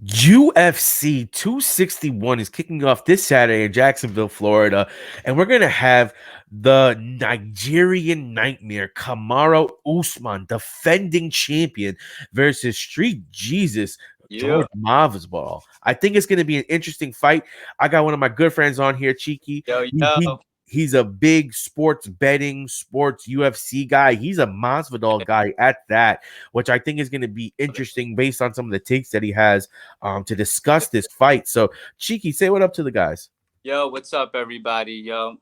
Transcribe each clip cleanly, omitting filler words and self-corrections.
UFC 261 is kicking off this Saturday in Jacksonville, Florida, and we're going to have the Nigerian Nightmare, Kamaru Usman, defending champion, versus Street Jesus, Yeah. Jorge Masvidal. I think it's going to be an interesting fight. I got one of my good friends on here, Cheeky. Yo, He, he, yo. he's a big sports betting, sports UFC guy. He's a Masvidal guy at that, which I think is going to be interesting based on some of the takes that he has to discuss this fight. So, Cheeky, say what up to the guys. Yo, what's up, everybody? Yo,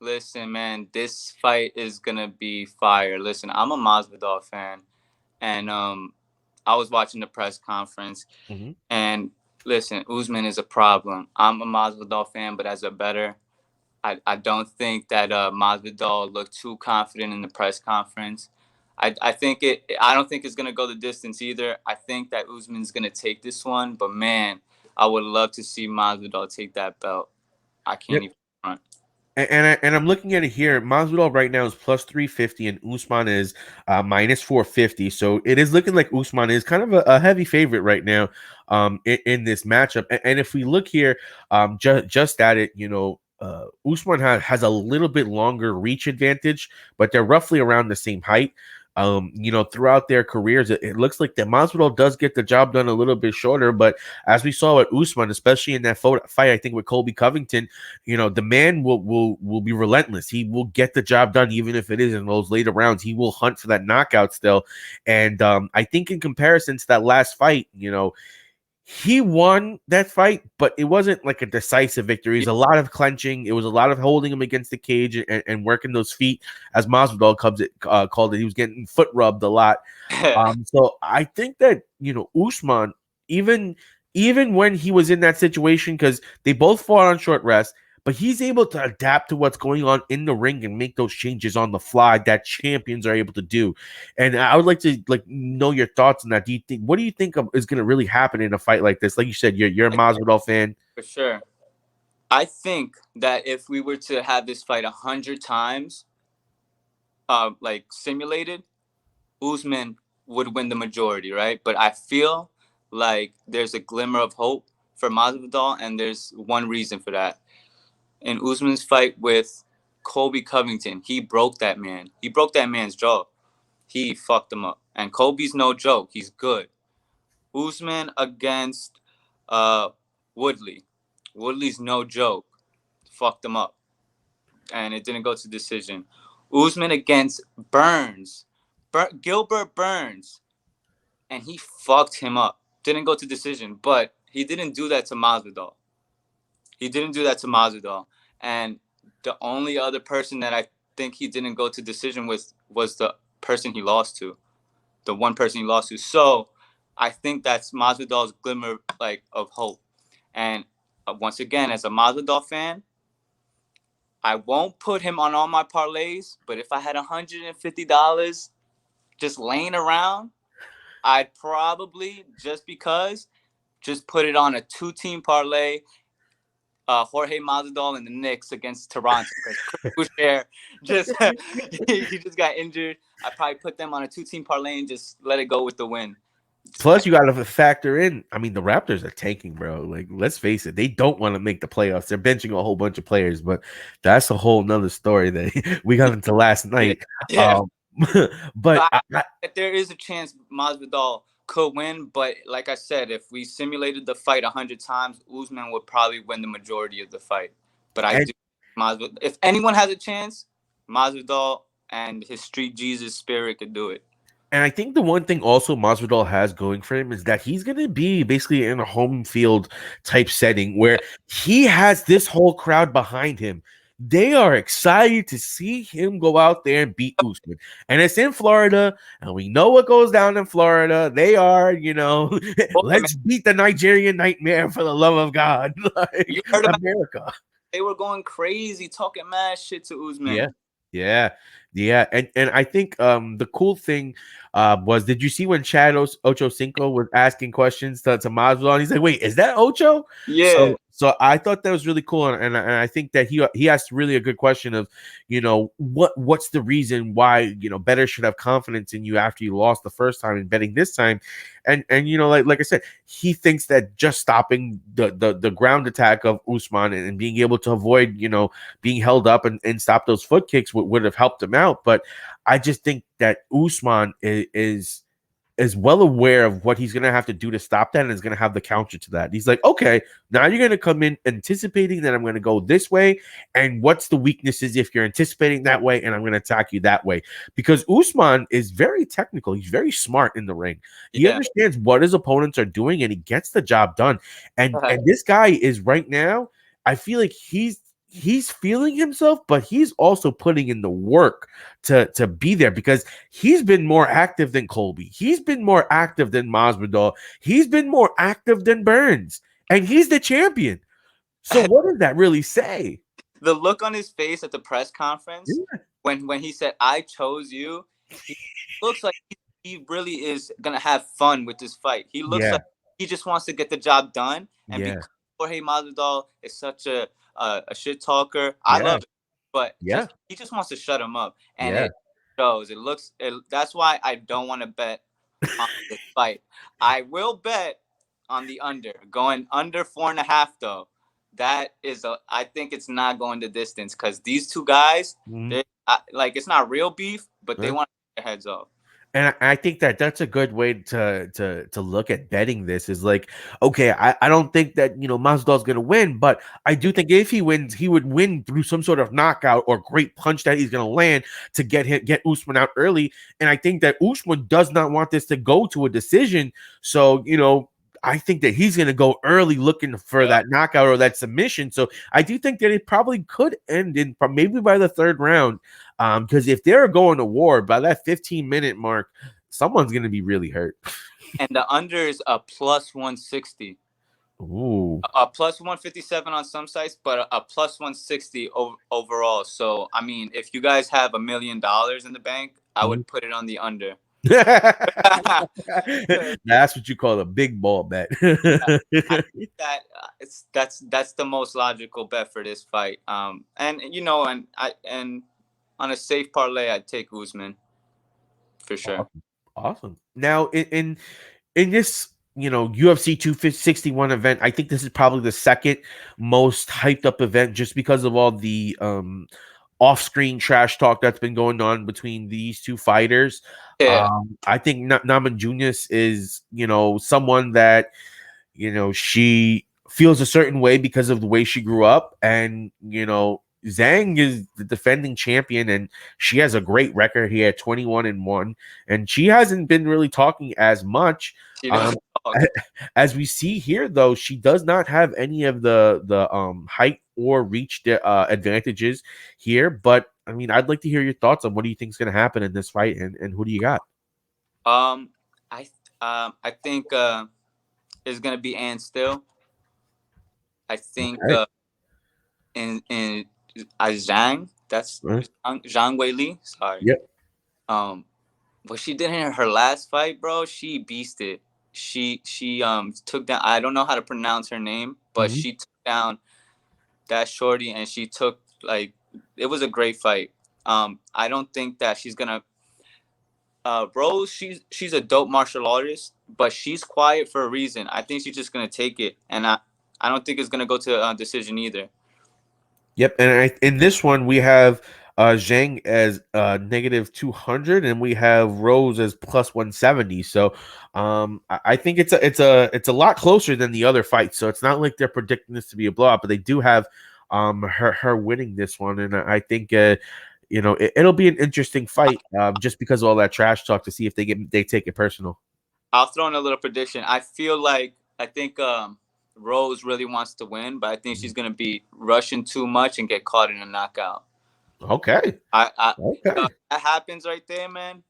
listen, man, this fight is gonna be fire. Listen, I'm a Masvidal fan, and I was watching the press conference, Mm-hmm. and listen, Usman is a problem. I'm a Masvidal fan, but as a better, I don't think that Masvidal looked too confident in the press conference. I don't think it's gonna go the distance either. I think that Usman's gonna take this one, but man, I would love to see Masvidal take that belt. I can't Yep. even front. And I'm looking at it here. Masvidal right now is plus 350, and Usman is minus 450. So it is looking like Usman is kind of a heavy favorite right now in this matchup. And if we look here, just at it, Usman has a little bit longer reach advantage, but they're roughly around the same height. Throughout their careers, it looks like that Masvidal does get the job done a little bit shorter, but as we saw with Usman, especially in that fight, I think with Colby Covington, the man will be relentless. He will get the job done, even if it is in those later rounds. He will hunt for that knockout still. And I think in comparison to that last fight, he won that fight, but it wasn't like a decisive victory. It was a lot of clenching. It was a lot of holding him against the cage and working those feet, as Masvidal called it. He was getting foot rubbed a lot. So I think that Usman, even when he was in that situation, because they both fought on short rest, but he's able to adapt to what's going on in the ring and make those changes on the fly that champions are able to do. And I would like to know your thoughts on that. What do you think is going to really happen in a fight like this? Like you said, you're a Masvidal fan. For sure. I think that if we were to have this fight 100 times, like simulated, Usman would win the majority, right? But I feel like there's a glimmer of hope for Masvidal, and there's one reason for that. In Usman's fight with Colby Covington, he broke that man. He broke that man's jaw. He fucked him up. And Colby's no joke. He's good. Usman against uh, Woodley. Woodley's no joke. Fucked him up. And it didn't go to decision. Usman against Burns. Gilbert Burns. And he fucked him up. Didn't go to decision. But he didn't do that to Masvidal. He didn't do that to Masvidal. And the only other person that I think he didn't go to decision with was the person he lost to. The one person he lost to. So I think that's Masvidal's glimmer of hope. And once again, as a Masvidal fan, I won't put him on all my parlays, but if I had $150 just laying around, I'd probably, just put it on a 2-team parlay. Jorge Masvidal and the Knicks against Toronto because he just got injured. I probably put them on a 2-team parlay and just let it go with the win. Plus, you got to factor in. I mean, the Raptors are tanking, bro. Like, let's face it, they don't want to make the playoffs. They're benching a whole bunch of players, but that's a whole nother story that we got into last night. Yeah. But there is a chance Masvidal could win, but like I said, if we simulated the fight 100 times, Usman would probably win the majority of the fight. But I do Masvidal. If anyone has a chance, Masvidal and his Street Jesus spirit could do it. And I think the one thing also Masvidal has going for him is that he's going to be basically in a home field type setting where he has this whole crowd behind him. They are excited to see him go out there and beat Usman. And it's in Florida, and we know what goes down in Florida. They are, let's beat the Nigerian Nightmare for the love of God. You heard about America. They were going crazy, talking mad shit to Usman. Yeah. And I think the cool thing was, did you see when Chad Ochocinco was asking questions to Masvidal? And he's like, wait, is that Ocho? Yeah. So I thought that was really cool, and I think that he asked really a good question of, what's the reason why bettors should have confidence in you after you lost the first time and betting this time, and like I said, he thinks that just stopping the ground attack of Usman and being able to avoid being held up and stop those foot kicks would have helped him out, but I just think that Usman is well aware of what he's going to have to do to stop that and is going to have the counter to that. He's like, okay, now you're going to come in anticipating that I'm going to go this way. And what's the weaknesses if you're anticipating that way and I'm going to attack you that way? Because Usman is very technical. He's very smart in the ring. He understands what his opponents are doing and he gets the job done. And this guy is right now, I feel like he's feeling himself, but he's also putting in the work to be there because he's been more active than Colby. He's been more active than Masvidal. He's been more active than Burns, and he's the champion. So what does that really say? The look on his face at the press conference when he said, "I chose you," he looks like he really is gonna have fun with this fight. He looks like he just wants to get the job done, and because Jorge Masvidal is such a shit talker. I love it, but he just wants to shut him up, and it shows. That's why I don't want to bet on this fight. I will bet on the under, going under 4.5 though. That is I think it's not going the distance because these two guys, like it's not real beef, but they want to get their heads off. And I think that that's a good way to look at betting this is like, okay, I don't think that Masvidal's gonna win, but I do think if he wins, he would win through some sort of knockout or great punch that he's gonna land to get Usman out early. And I think that Usman does not want this to go to a decision. So I think that he's going to go early looking for that knockout or that submission. So I do think that it probably could end in maybe by the third round. Because if they're going to war by that 15-minute mark, someone's going to be really hurt. And the under is a plus 160. Ooh. A plus 157 on some sites, but a plus 160 overall. So, I mean, if you guys have $1 million in the bank, I would put it on the under. That's what you call a big ball bet. I think that that's the most logical bet for this fight. And on a safe parlay, I'd take Usman for sure. Awesome. Now in this UFC 261 event, I think this is probably the second most hyped up event just because of all the off-screen trash talk that's been going on between these two fighters. I think Namajunas is someone that she feels a certain way because of the way she grew up, and Zhang is the defending champion and she has a great record here at 21-1, and she hasn't been really talking as much. As we see here, though, she does not have any of the height or reach advantages here. But I mean, I'd like to hear your thoughts on what do you think is going to happen in this fight, and who do you got? I think it's going to be Ann Still. I think in Zhang, that's Zhang Weili. Sorry. Yep. What she did in her last fight, bro, she beasted. She took down, I don't know how to pronounce her name, but she took down that shorty, and she took, like, it was a great fight. I don't think that she's gonna Rose, she's a dope martial artist, but she's quiet for a reason. I think she's just gonna take it, and I don't think it's gonna go to a decision either. Yep, and in this one we have Zhang as negative 200, and we have Rose as plus 170. So I think it's a lot closer than the other fights. So it's not like they're predicting this to be a blowout, but they do have her winning this one, and I think it'll be an interesting fight just because of all that trash talk to see if they take it personal. I'll throw in a little prediction. I think Rose really wants to win, but I think she's gonna be rushing too much and get caught in a knockout. Okay. That happens right there, man.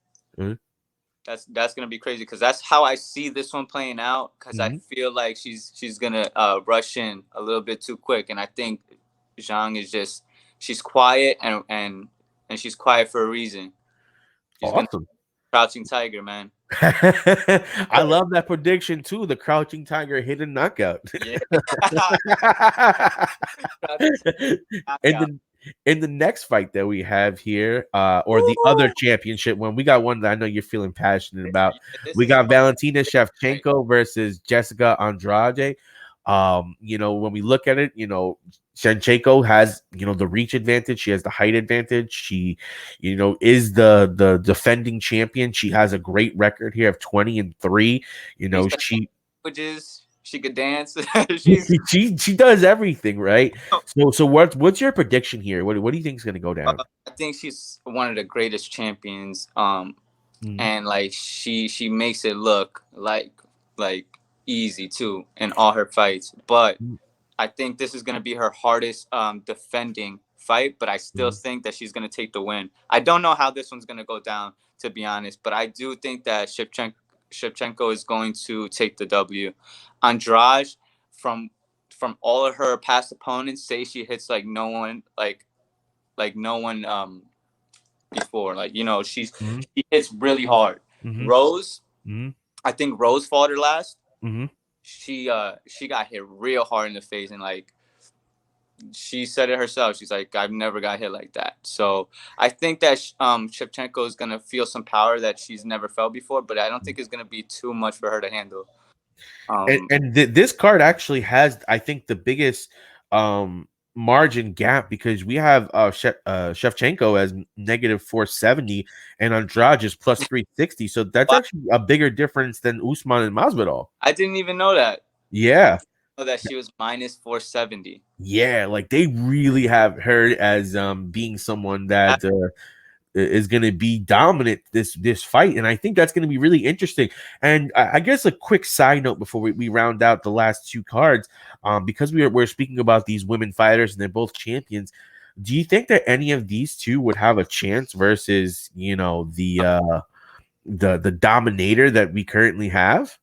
That's gonna be crazy because that's how I see this one playing out. Because I feel like she's gonna rush in a little bit too quick, and I think Zhang is she's quiet and she's quiet for a reason. She's awesome. Crouching tiger, man. I love that prediction too. The crouching tiger hidden knockout. Yeah. in Knockout. the in the next fight that we have here, or the other Woo! championship one, we got one that I know you're feeling passionate about. This We is got Valentina right. Shevchenko versus Jessica Andrade. When we look at it, Shevchenko has, the reach advantage. She has the height advantage. She, is the defending champion. She has a great record here of 20-3. She said She languages. She could dance. She's. she does everything, right? So what's your prediction here? What do you think is going to go down? I think she's one of the greatest champions. Mhm. And like she makes it look like easy too in all her fights. But I think this is gonna be her hardest defending fight. But I still Mhm. think that she's gonna take the win. I don't know how this one's gonna go down, to be honest. But I do think that Shevchenko is going to take the W. Andrade, from from all of her past opponents, say she hits like no one, like no one before. Like, Mhm. she hits really hard. Mhm. Rose, Mhm. I think Rose fought her last. Mhm. She got hit real hard in the face, and like she said it herself. She's like, I've never got hit like that. So I think that Shevchenko is gonna feel some power that she's never felt before, but I don't think it's gonna be too much for her to handle. Um, This card actually has, I think, the biggest margin gap, because we have Shevchenko as negative 470 and Andrade is plus 360. So that's actually a bigger difference than Usman and Masvidal. I didn't even know that. I Yeah. didn't know that she was minus 470. Yeah, like they really have her as being someone that is going to be dominant this fight, and I think that's going to be really interesting. And I guess a quick side note before we round out the last two cards, because we're speaking about these women fighters and they're both champions. Do you think that any of these two would have a chance versus the dominator that we currently have?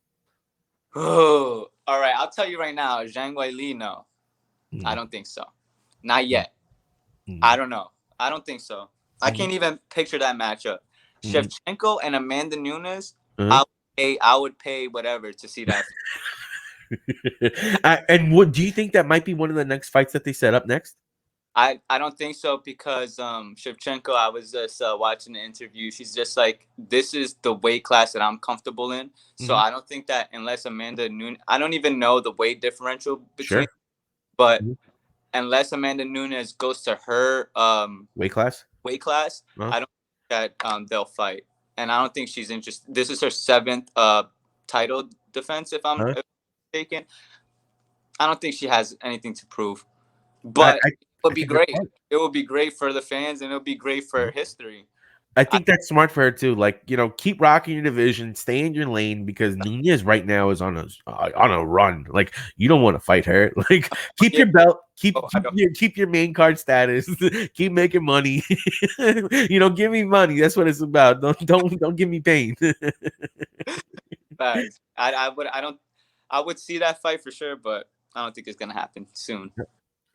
Oh, all right. I'll tell you right now, Zhang Weili, no, I Mm, don't think so. Not mm, yet. I mm, don't know. I don't think so. I mm, can't even picture that matchup. mm, Shevchenko and Amanda Nunes, uh-huh. I would pay whatever to see that. And what do you think that might be one of the next fights that they set up next? I don't think so because Shevchenko, I was just watching the interview. She's just like, this is the weight class that I'm comfortable in. So Mhm. I don't think that unless Amanda Nunes, I don't even know the weight differential between, Sure. but Mhm. unless Amanda Nunes goes to her Weight class. weight class, Uh-huh. I don't think that they'll fight. And I don't think she's interested. This is her seventh title defense, if I'm Huh? mistaken. I don't think she has anything to prove. I, But I it would I be think that's great. smart. It would be great for the fans, and it would be great for Mhm. history. I I, think that's smart for her too. Like, keep rocking your division, stay in your lane, because Nunez right now is on a run. Like, you don't want to fight her. Like, keep yeah, your belt, keep I keep don't. your main card status, keep making money. Give me money. That's what it's about. Don't give me pain. Facts. I would. I don't. I would see that fight for sure, but I don't think it's gonna happen soon.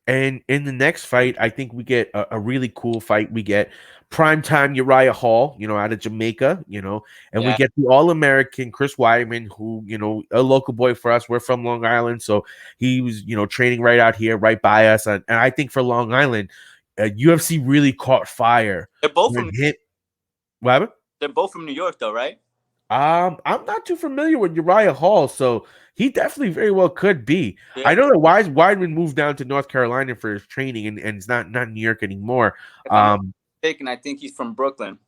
And in the next fight, I think we get a really cool fight. We get primetime Uriah Hall, out of Jamaica, and we Yeah, get the All American Chris Weidman, who, a local boy for us. We're from Long Island. So he was, training right out here, right by us. And I think for Long Island, UFC really caught fire they're both when from. hit. What happened? They're both from New York, though, right? I'm not too familiar with Uriah Hall, so he definitely very well could be. Yeah. I know that Weidman moved down to North Carolina for his training, and it's not New York anymore. If I'm not Um, mistaken, I think he's from Brooklyn.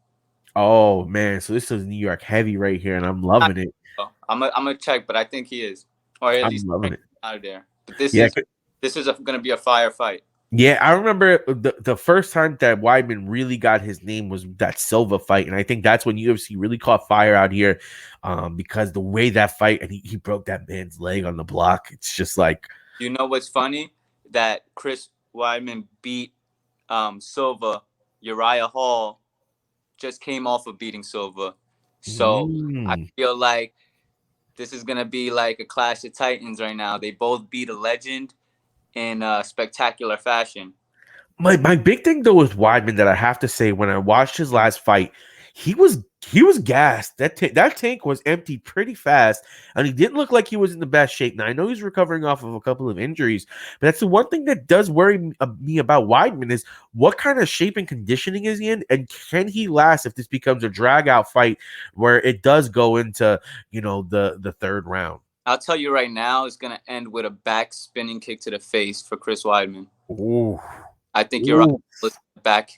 oh man, so this is New York heavy right here, and I'm loving it. I'm gonna check, but I think he is, or at I'm least loving it. out of there. But this Yeah, is gonna be a fire fight. yeah. I remember the first time that Weidman really got his name was that Silva fight, and I think that's when UFC really caught fire out here, because the way that fight, and he broke that man's leg on the block. It's just like, You know what's funny? That Chris Weidman beat Silva. Uriah Hall just came off of beating Silva. So I mm. feel like this is gonna be like a clash of titans right now. They both beat a legend in spectacular fashion. My big thing though with Weidman that I have to say, when I watched his last fight, he was He was gassed. That tank was empty pretty fast, and he didn't look like he was in the best shape. Now I know he's recovering off of a couple of injuries, but that's the one thing that does worry me about Weidman is what kind of shape and conditioning is he in, and can he last if this becomes a drag out fight where it does go into the third round. I'll tell you right now, it's gonna end with a back spinning kick to the face for Chris Weidman. Ooh. I think you're right. Ooh. Let's back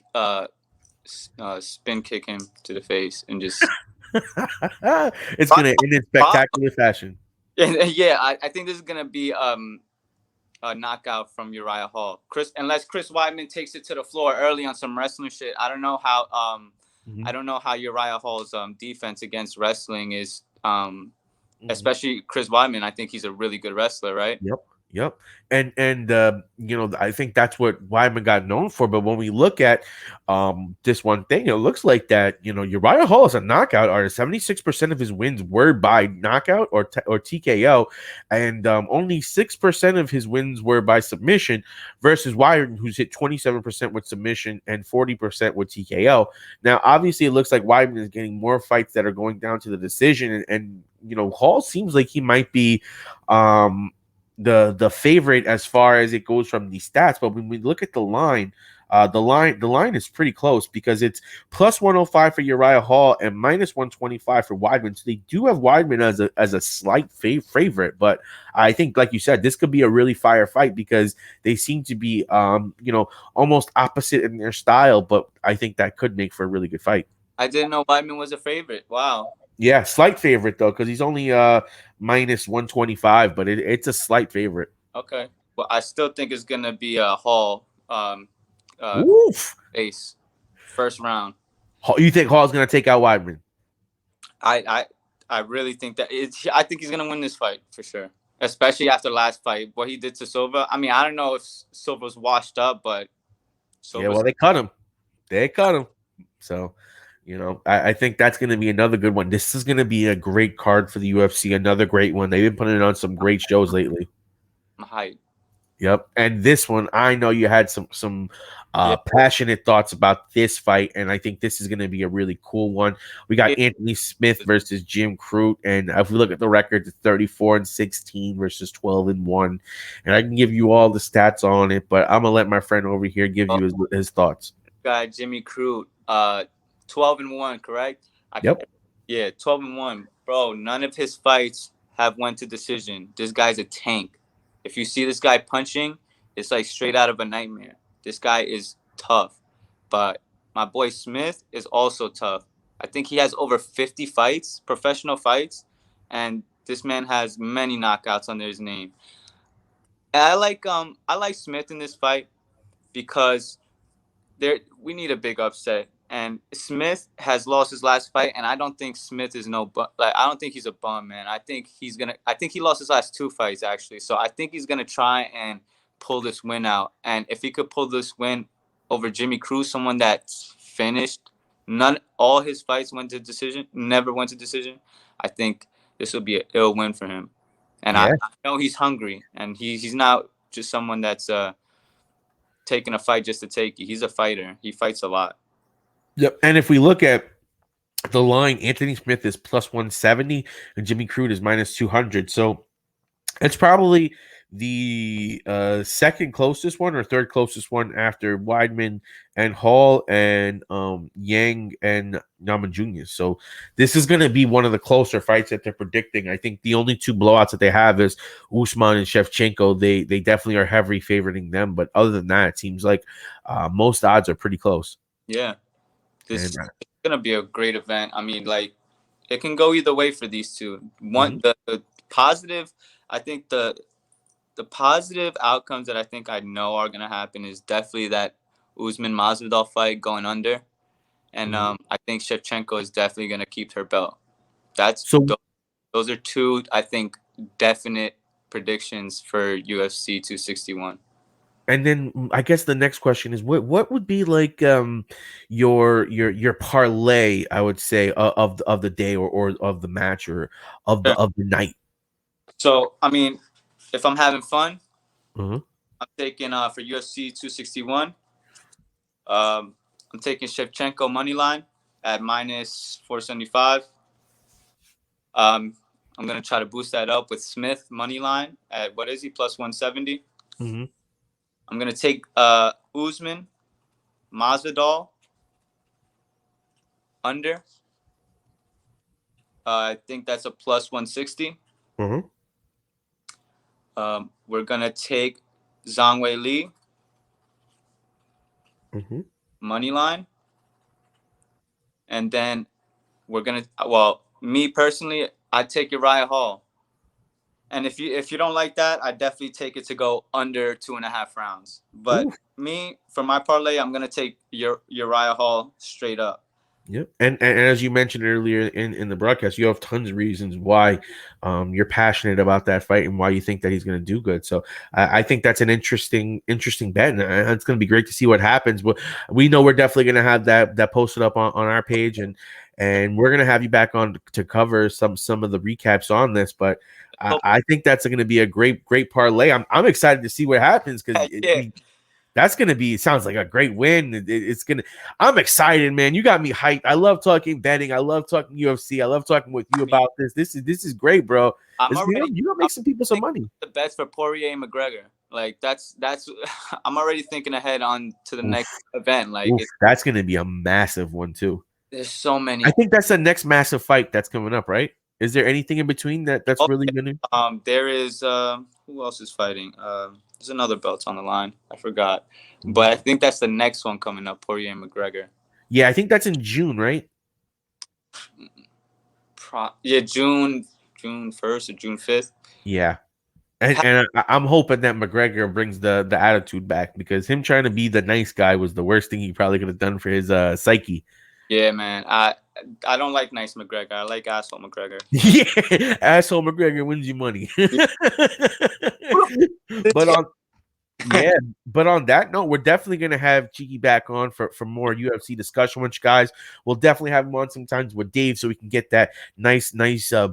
spin kick him to the face and just It's gonna end in spectacular fashion. yeah, I think this is gonna be a knockout from Uriah Hall. Unless Chris Weidman takes it to the floor early on some wrestling shit. I don't know how I don't know how Uriah Hall's defense against wrestling is especially Chris Weidman. I think he's a really good wrestler, right? Yep. Yep. And I think that's what Wideman got known for. But when we look at this one thing, it looks like that, Uriah Hall is a knockout artist. 76% of his wins were by knockout or TKO, and only 6% of his wins were by submission versus Weidman, who's hit 27% with submission and 40% with TKO. Now, obviously, it looks like Weidman is getting more fights that are going down to the decision, and Hall seems like he might be the favorite as far as it goes from the stats. But when we look at the line, the line is pretty close because it's plus 105 for Uriah Hall and minus 125 for Weidman. So they do have Weidman as a slight favorite, but I think, like you said, this could be a really fire fight because they seem to be almost opposite in their style, but I think that could make for a really good fight. I didn't know Weidman was a favorite. Wow. Yeah, slight favorite though, because he's only minus 125, but it's a slight favorite. Okay. Well, I still think it's gonna be a Hall Oof. ace first round. You think Hall's gonna take out Weidman? I really think that I think he's gonna win this fight for sure. Especially after last fight, what he did to Silva. I mean, I don't know if Silva's washed up, but Yeah, well, they cut him. They cut him. So, I think that's going to be another good one. This is going to be a great card for the UFC. Another great one. They've been putting on some great shows lately. I'm hyped. Yep. And this one, I know you had some passionate thoughts about this fight, and I think this is going to be a really cool one. We got Anthony Smith versus Jim Crute, and if we look at the record, it's 34-16 versus 12-1. And I can give you all the stats on it, but I'm gonna let my friend over here give you his thoughts. Guy Jimmy Crute, 12-1, correct? Yep. Yeah, 12-1, bro. None of his fights have went to decision. This guy's a tank. If you see this guy punching, it's like straight out of a nightmare. This guy is tough. But my boy Smith is also tough. I think he has over 50 fights, professional fights, and this man has many knockouts under his name. And I like Smith in this fight because we need a big upset. And Smith has lost his last fight, and I don't think Smith is I don't think he's a bum, man. I think he lost his last 2 fights actually. So I think he's gonna try and pull this win out. And if he could pull this win over Jimmy Crute, someone that's finished, all his fights went to decision, never went to decision, I think this will be an ill win for him. And I know he's hungry, and he's not just someone that's taking a fight just to take it. He's a fighter. He fights a lot. Yep. And if we look at the line, Anthony Smith is plus 170 and Jimmy Crute is minus 200. So it's probably the second closest one or third closest one after Weidman and Hall and Yang and Namajunas. So this is going to be one of the closer fights that they're predicting. I think the only 2 blowouts that they have is Usman and Shevchenko. They definitely are heavily favoring them. But other than that, it seems like most odds are pretty close. Yeah. This is gonna be a great event. I mean, like, it can go either way for these two. The positive, I think the positive outcomes that I think I know are gonna happen is definitely that Usman Masvidal fight going under, and I think Shevchenko is definitely gonna keep her belt. Those are 2, I think, definite predictions for UFC 261. And then I guess the next question is what would be like your parlay, I would say, of the day or of the match or of the night. So I mean, if I'm having fun, I'm taking for UFC 261. I'm taking Shevchenko money line. at minus 475. Um, I'm gonna try to boost that up with Smith money line at what is he plus 170. Mm-hmm. I'm gonna take Usman Masvidal under. I think that's a plus 160. Mm-hmm. We're gonna take Zhang Weili Mm-hmm. money line, and then we're gonna. Well, me personally, I take Uriah Hall, and if you don't like that, I definitely take it to go under 2.5 rounds. But Ooh. me, for my parlay, I'm gonna take Uriah Hall straight up. Yep. And as you mentioned earlier in the broadcast, you have tons of reasons why you're passionate about that fight and why you think that he's going to do good. So I think that's an interesting bet, and it's going to be great to see what happens. But we know we're definitely going to have that posted up on our page, and we're going to have you back on to cover some of the recaps on this. But I think that's going to be a great parlay. I'm excited to see what happens because Yeah, that's gonna be sounds like a great win. It's gonna. I'm excited, man. You got me hyped. I love talking betting. I love talking UFC. I love talking with you I mean, about this. This is great, bro. I'm It's, already. you gonna I'm make some people some thinking money. the bets for Poirier and McGregor. Like that's. I'm already thinking ahead on to the Oof, next event. Like oof. That's gonna be a massive one too. there's so I many. think that's the next massive fight that's coming up, right? Is there anything in between that's Oh, really gonna? there is who else is fighting? There's another belt on the line. I forgot, but I think that's the next one coming up. Poirier and McGregor. Yeah, I think that's in June, right? Yeah, June 1st or June 5th. Yeah. And I'm hoping that McGregor brings the attitude back because him trying to be the nice guy was the worst thing he probably could have done for his psyche. Yeah, man. I don't like nice McGregor. I like asshole McGregor. Yeah, asshole McGregor wins you money. but on yeah, but on that note, we're definitely gonna have Cheeky back on for more UFC discussion with you guys. We'll definitely have him on sometimes with Dave so we can get that nice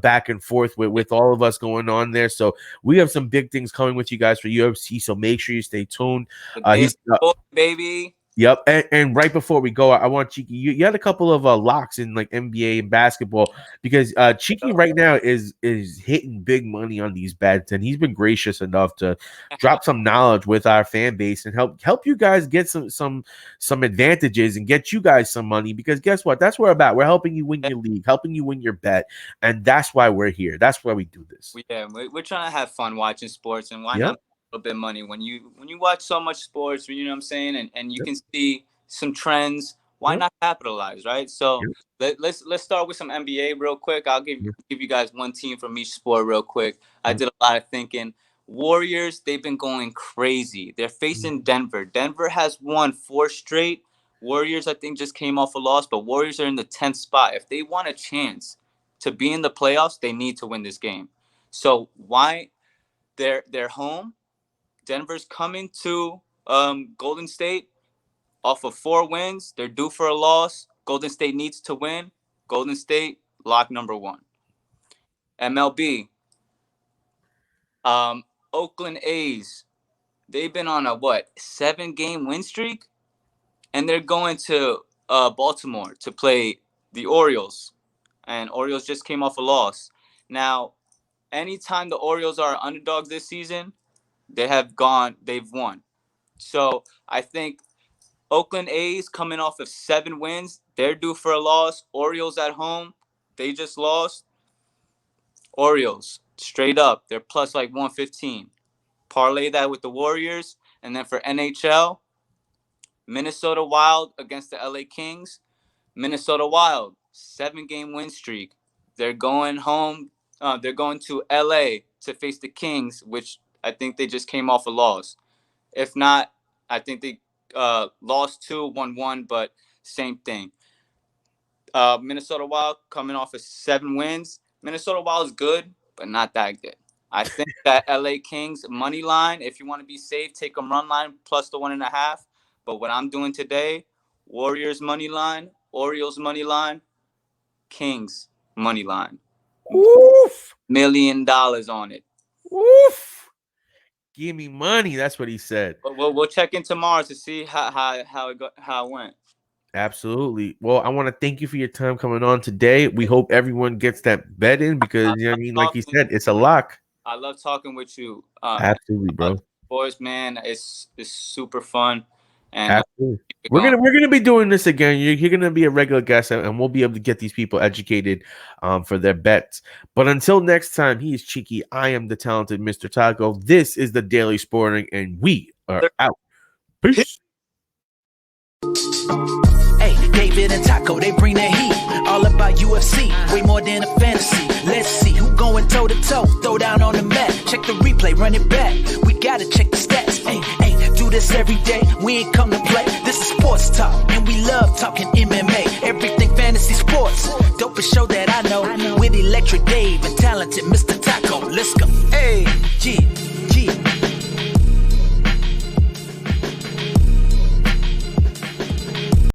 back and forth with all of us going on there. So we have some big things coming with you guys for UFC. So make sure you stay tuned. The daily He's boy, baby. Yep, and right before we go, I want Cheeky. You had a couple of locks in like NBA and basketball because Cheeky right now is hitting big money on these bets, and he's been gracious enough to drop some knowledge with our fan base and help you guys get some advantages and get you guys some money. Because guess what? That's what we're about. We're helping you win your league, helping you win your bet, and that's why we're here. That's why we do this. Yeah, we're trying to have fun watching sports, and why Yep. not make a little bit of money when you watch so much sports? You know what I'm saying, and you Yep. can see some trends. Why Yep. not capitalize, right? So Yep. let's start with some NBA real quick. I'll Yep. give you guys one team from each sport real quick. I Yep. did a lot of thinking. Warriors, they've been going crazy. They're facing Denver. Denver has won 4 straight. Warriors, I think, just came off a loss, but Warriors are in the 10th spot. If they want a chance to be in the playoffs, they need to win this game. So why they're home? Denver's coming to Golden State off of 4 wins. They're due for a loss. Golden State needs to win. Golden State lock number one. MLB. Oakland A's. They've been on a 7-game win streak, and they're going to Baltimore to play the Orioles, and Orioles just came off a loss. Now, anytime the Orioles are underdogs this season, they've won. So I think Oakland A's coming off of 7 wins, they're due for a loss. Orioles at home, they just lost. Orioles, straight up, they're plus like 115. Parlay that with the Warriors. And then for NHL, Minnesota Wild against the LA Kings. Minnesota Wild, 7-game win streak. They're going home. They're going to LA to face the Kings, which I think they just came off a loss. If not, I think they lost 2, won 1, but same thing. Minnesota Wild coming off of 7 wins. Minnesota Wild is good, but not that good. I think that LA Kings money line, if you want to be safe, take them run line plus the 1.5. But what I'm doing today, Warriors money line, Orioles money line, Kings money line. Oof. $1 million on it. Oof. Give me money. That's what he said. But we'll check in tomorrow to see how it went. Absolutely. Well, I want to thank you for your time coming on today. We hope everyone gets that bet in because, you know what I mean? Like you said, it's a lock. I love talking with you. Absolutely, bro. Boys, man, it's super fun. And Absolutely. We're gonna be doing this again. You're gonna be a regular guest, and we'll be able to get these people educated for their bets. But until next time, he is Cheeky. I am the talented Mr. Taco. This is the Daily Sporting, and we are out. Peace. Hey, David and Taco, they bring the heat. All about UFC, way more than a fantasy. Let's see who going toe to toe. Throw down on the mat, check the replay, run it back. We gotta check the stats. Hey, do this every day. We ain't come to play. This is sports talk, and we love talking MMA. Everything fantasy sports. Dopest show that I know. With Electric Dave and talented Mr. Taco. Let's go. Hey, G.